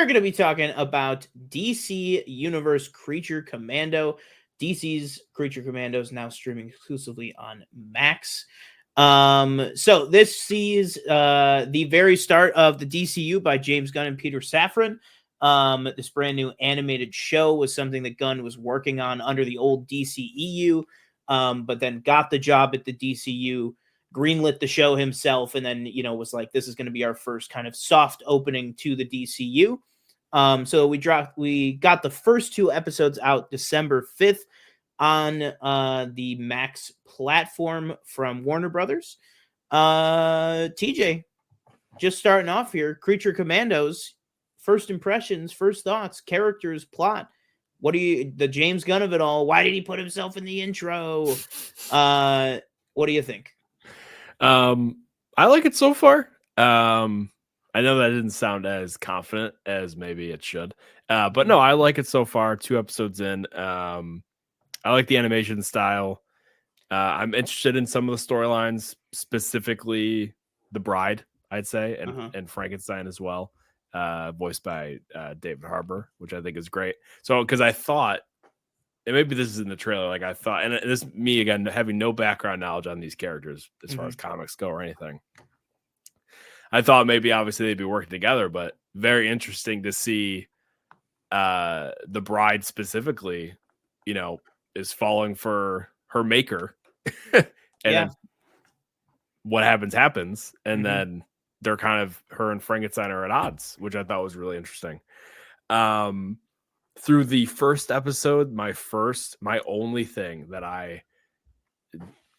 we're going to be talking about DC Universe Creature Commando. DC's Creature Commandos now streaming exclusively on Max. So this sees the very start of the DCU by James Gunn and Peter Safran. This brand new animated show was something that Gunn was working on under the old DCEU, but then got the job at the DCU, greenlit the show himself, and then, was like, this is going to be our first kind of soft opening to the DCU. So we got the first 2 episodes out December 5th on the Max platform from Warner Brothers. TJ, just starting off here, Creature Commandos, first impressions, first thoughts, characters, plot. What do you, the James Gunn of it all? Why did he put himself in the intro? What do you think? I like it so far. I know that didn't sound as confident as maybe it should. But no, I like it so far. 2 episodes in. I like the animation style. I'm interested in some of the storylines, specifically the Bride, I'd say, and Frankenstein as well, voiced by David Harbour, which I think is great. So, because I thought, and maybe this is in the trailer, like I thought, and this me again having no background knowledge on these characters as far as comics go or anything. I thought maybe obviously they'd be working together, but very interesting to see the Bride specifically, is falling for her maker. And then what happens. And then they're kind of, her and Frankenstein are at odds, which I thought was really interesting. Through the first episode, my only thing that I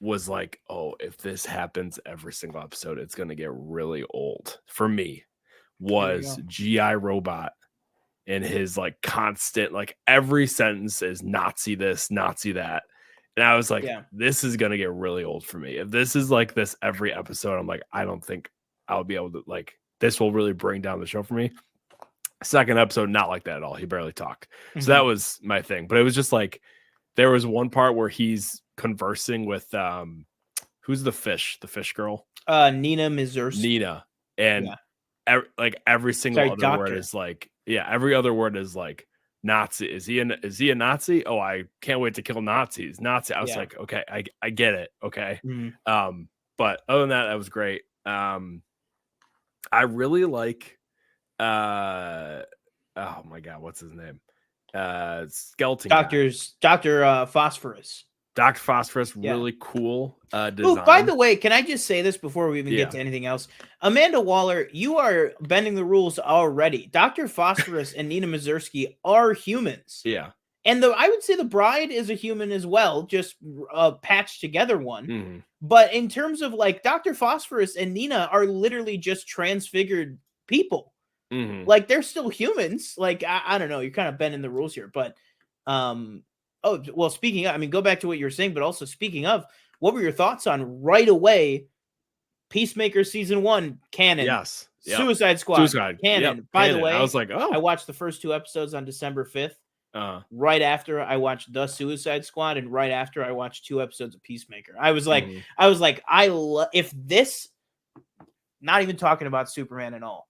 was like, oh, if this happens every single episode, it's going to get really old for me, was G.I. Robot and his like constant, like every sentence is Nazi this, Nazi that. And I was like, this is going to get really old for me. If this is like this every episode, I'm like, I don't think I'll be able to, like, this will really bring down the show for me. Second episode, not like that at all. He barely talked. So that was my thing. But it was just like, there was one part where he's conversing with who's the fish girl? Nina Mazursky. Nina. And like every single other word is like, every other word is like Nazi. Is he a Nazi? Oh, I can't wait to kill Nazis. Nazi. I was like, okay, I get it. Okay. But other than that, that was great. I really like oh my god, what's his name? Skeleton Dr. Phosphorus. Dr. Phosphorus, really cool design. Ooh, by the way, can I just say this before we even get to anything else? Amanda Waller, you are bending the rules already. Dr. Phosphorus and Nina Mazursky are humans. Yeah. And I would say the Bride is a human as well, just a patched together one. But in terms of like Dr. Phosphorus and Nina are literally just transfigured people. Like they're still humans. Like, I don't know. You're kind of bending the rules here, but oh, well, speaking of, I mean, go back to what you were saying, but also speaking of, what were your thoughts on right away Peacemaker season 1 canon? Yes. Suicide Squad canon. By the way, I was like, oh, I watched the first 2 episodes on December 5th. Right after I watched The Suicide Squad, and right after I watched 2 episodes of Peacemaker. I was like, if this, not even talking about Superman at all,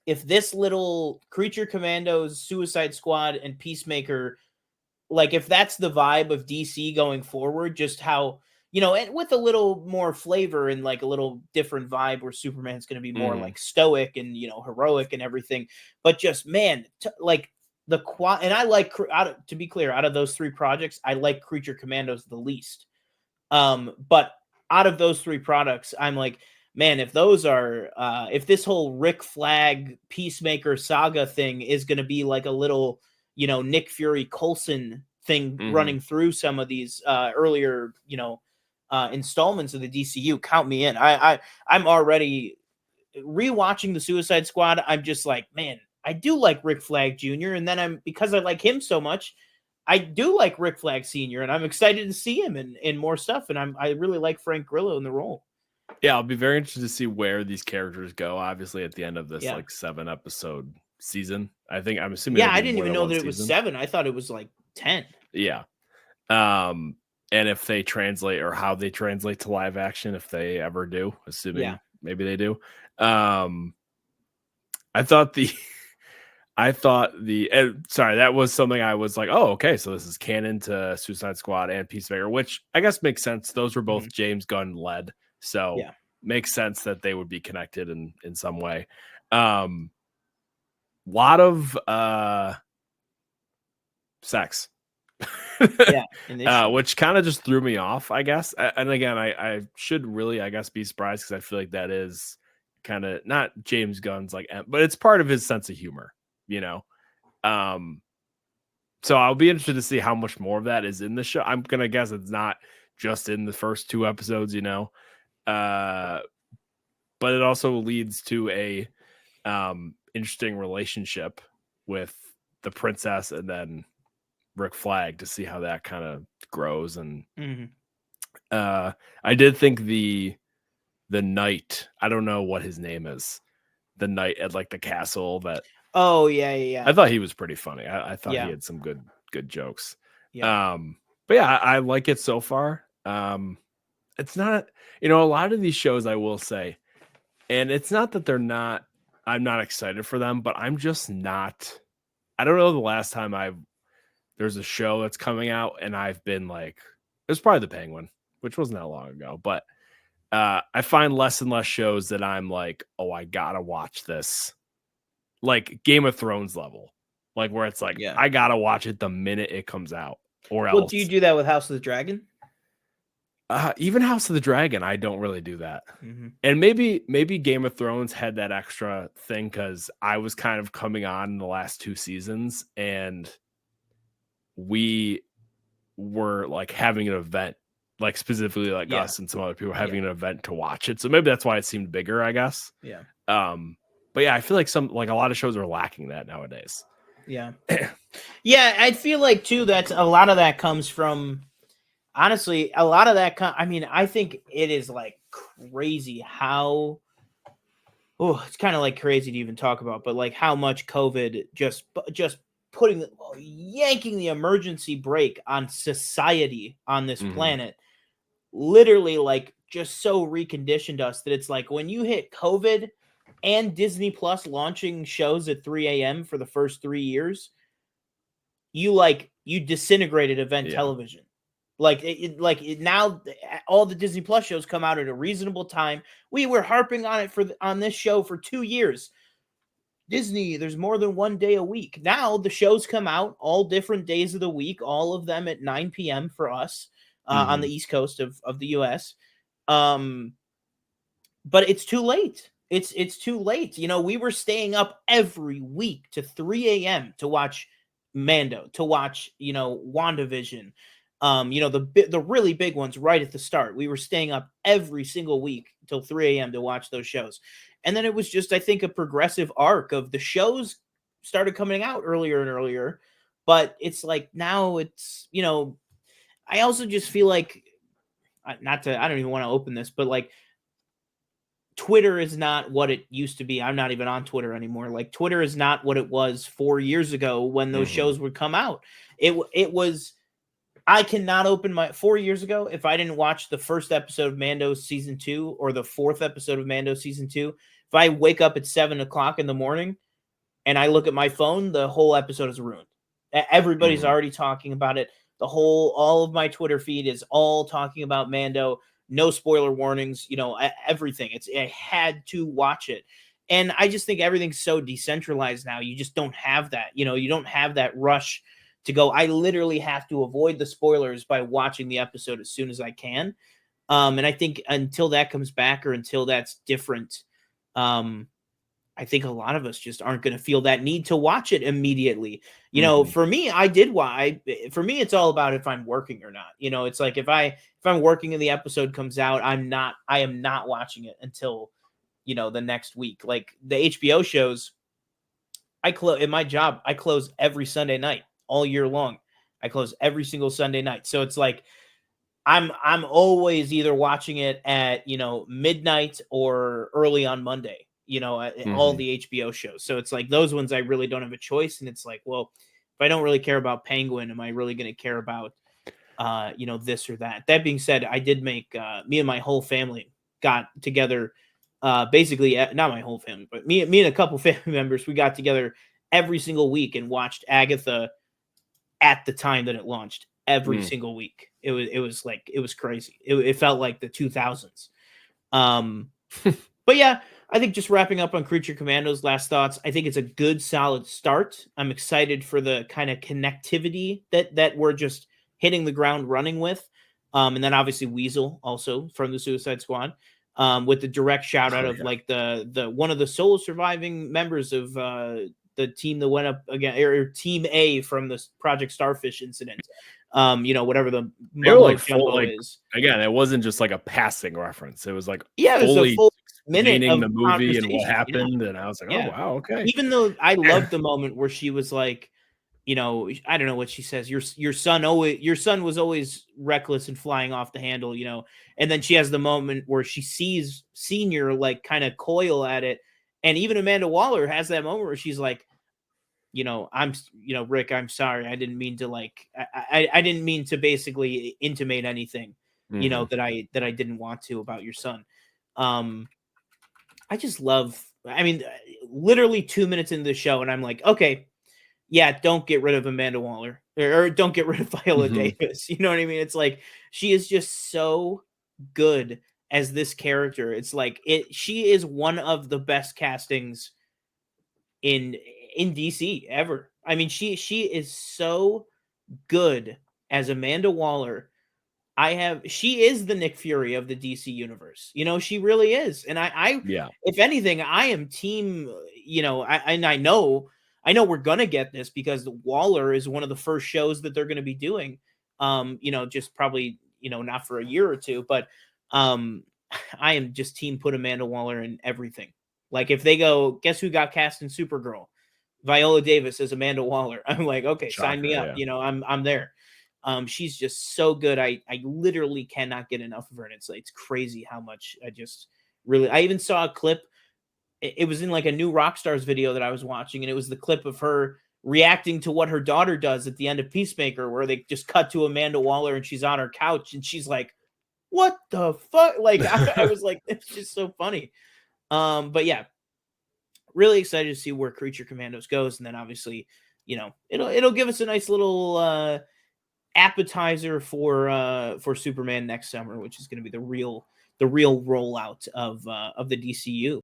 if this little Creature Commandos, Suicide Squad, and Peacemaker, like if that's the vibe of DC going forward, just how, and with a little more flavor and like a little different vibe where Superman's going to be more like stoic and, heroic and everything. But just, man, like and I like, to be clear, out of those 3 projects, I like Creature Commandos the least. But out of those 3 products, I'm like, man, if those are, if this whole Rick Flag Peacemaker saga thing is going to be like a little, Nick Fury Coulson thing running through some of these earlier, installments of the DCU, count me in. I'm already rewatching the Suicide Squad. I'm just like, man, I do like Rick Flag Jr. And then because I like him so much, I do like Rick Flag Sr. and I'm excited to see him in more stuff. And I really like Frank Grillo in the role. Yeah, I'll be very interested to see where these characters go. Obviously, at the end of this like 7 episode season, I'm assuming. Yeah, I didn't even know that it was 7. I thought it was like 10. Yeah, and if they translate or how they translate to live action, if they ever do, assuming maybe they do. I thought I thought sorry, that was something I was like, oh, okay, so this is canon to Suicide Squad and Peacemaker, which I guess makes sense. Those were both James Gunn led, so makes sense that they would be connected in some way. Lot of sex. Which kind of just threw me off, I guess. And again, I should really, I guess, be surprised because I feel like that is kind of not James Gunn's like, but it's part of his sense of humor, you know. So I'll be interested to see how much more of that is in the show. I'm gonna guess it's not just in the first 2 episodes, you know. But it also leads to a interesting relationship with the princess and then Rick Flag to see how that kind of grows. And I did think the knight, I don't know what his name is, the knight at like the castle that I thought he was pretty funny. I thought he had some good jokes. But yeah, I like it so far. It's not, you know, a lot of these shows I will say, and it's not that I'm not excited for them, but I'm just not. I don't know the last time there's a show that's coming out and I've been like, it was probably The Penguin, which wasn't that long ago, but I find less and less shows that I'm like, oh, I gotta watch this, like Game of Thrones level, like where it's like, I gotta watch it the minute it comes out, or else. Do you do that with House of the Dragon? Even House of the Dragon, I don't really do that. And maybe Game of Thrones had that extra thing because I was kind of coming on in the last 2 seasons and we were like having an event, like specifically like us and some other people having an event to watch it. So maybe that's why it seemed bigger, I guess. But yeah, I feel like a lot of shows are lacking that nowadays. Yeah. I feel like too, that's a lot of that comes from, honestly, a lot of that. I mean, I think it is like crazy how, it's kind of like crazy to even talk about, but like how much COVID just yanking the emergency brake on society on this planet, literally like just so reconditioned us that it's like when you hit COVID and Disney Plus launching shows at 3 a.m. for the first 3 years, you disintegrated event television. Now all the Disney Plus shows come out at a reasonable time. We were harping on it on this show for 2 years. Disney, there's more than 1 day a week. Now the shows come out all different days of the week, all of them at 9 p.m. for us on the East Coast of the U.S. But it's too late. It's too late. You know, we were staying up every week to 3 a.m. to watch Mando, to watch, WandaVision. The really big ones right at the start. We were staying up every single week till 3 a.m. to watch those shows. And then it was just, I think, a progressive arc of the shows started coming out earlier and earlier. But it's like now it's, I also just feel like, I don't even want to open this, but like Twitter is not what it used to be. I'm not even on Twitter anymore. Like Twitter is not what it was 4 years ago when those shows would come out. It was, I cannot open 4 years ago, if I didn't watch the first episode of Mando season 2 or the 4th episode of Mando season 2, if I wake up at 7 o'clock in the morning and I look at my phone, the whole episode is ruined. Everybody's already talking about it. All of my Twitter feed is all talking about Mando. No spoiler warnings, everything. I had to watch it. And I just think everything's so decentralized now. You just don't have that. You don't have that rush to go. I literally have to avoid the spoilers by watching the episode as soon as I can. And I think until that comes back or until that's different, I think a lot of us just aren't going to feel that need to watch it immediately. For me, for me, it's all about if I'm working or not. It's like if I'm working and the episode comes out, I am not watching it until, the next week. Like the HBO shows, in my job, I close every Sunday night all year long. I close every single Sunday night. So it's like, I'm always either watching it at, midnight or early on Monday, all the HBO shows. So it's like those ones I really don't have a choice. And it's like, well, if I don't really care about Penguin, am I really going to care about, this or that? That being said, I did make, me and my whole family got together, basically not my whole family, but me and a couple family members, we got together every single week and watched Agatha at the time that it launched every single week. It was crazy. It felt like the 2000s. But yeah, I think just wrapping up on Creature Commandos, last thoughts. I think it's a good, solid start. I'm excited for the kind of connectivity that we're just hitting the ground running with. And then obviously Weasel also from the Suicide Squad, with the direct shout out of like the one of the sole surviving members of the team that went up again, or Team A from the Project Starfish incident. Whatever the mumbo jumbo is. Again, it wasn't just like a passing reference. It was like it was a full minute of the movie and what happened, and I was like, oh wow, okay. Even though I loved the moment where she was like, I don't know what she says. Your son was always reckless and flying off the handle, and then she has the moment where she sees Senior like kind of coil at it, and even Amanda Waller has that moment where she's like, Rick, I'm sorry, I didn't mean to like, I didn't mean to basically intimate anything, that I didn't want to about your son. I just love. I mean, literally 2 minutes into the show, and I'm like, okay. Yeah, don't get rid of Amanda Waller or don't get rid of Viola Davis. You know what I mean? It's like she is just so good as this character. It's like she is one of the best castings in DC ever. I mean, she is so good as Amanda Waller. She is the Nick Fury of the DC universe. She really is. And if anything, I am team, I know we're going to get this because the Waller is one of the first shows that they're going to be doing, just probably, not for a year or two, but I am just team put Amanda Waller in everything. Like if they go, guess who got cast in Supergirl? Viola Davis as Amanda Waller. I'm like, okay, sign me up. Yeah. I'm there. She's just so good. I literally cannot get enough of her. And it's crazy how much I even saw a clip. It was in like a new Rockstars video that I was watching, and it was the clip of her reacting to what her daughter does at the end of Peacemaker, where they just cut to Amanda Waller and she's on her couch and she's like, what the fuck? Like, I was like, it's just so funny. But yeah, really excited to see where Creature Commandos goes. And then obviously, it'll give us a nice little appetizer for Superman next summer, which is going to be the real rollout of the DCU.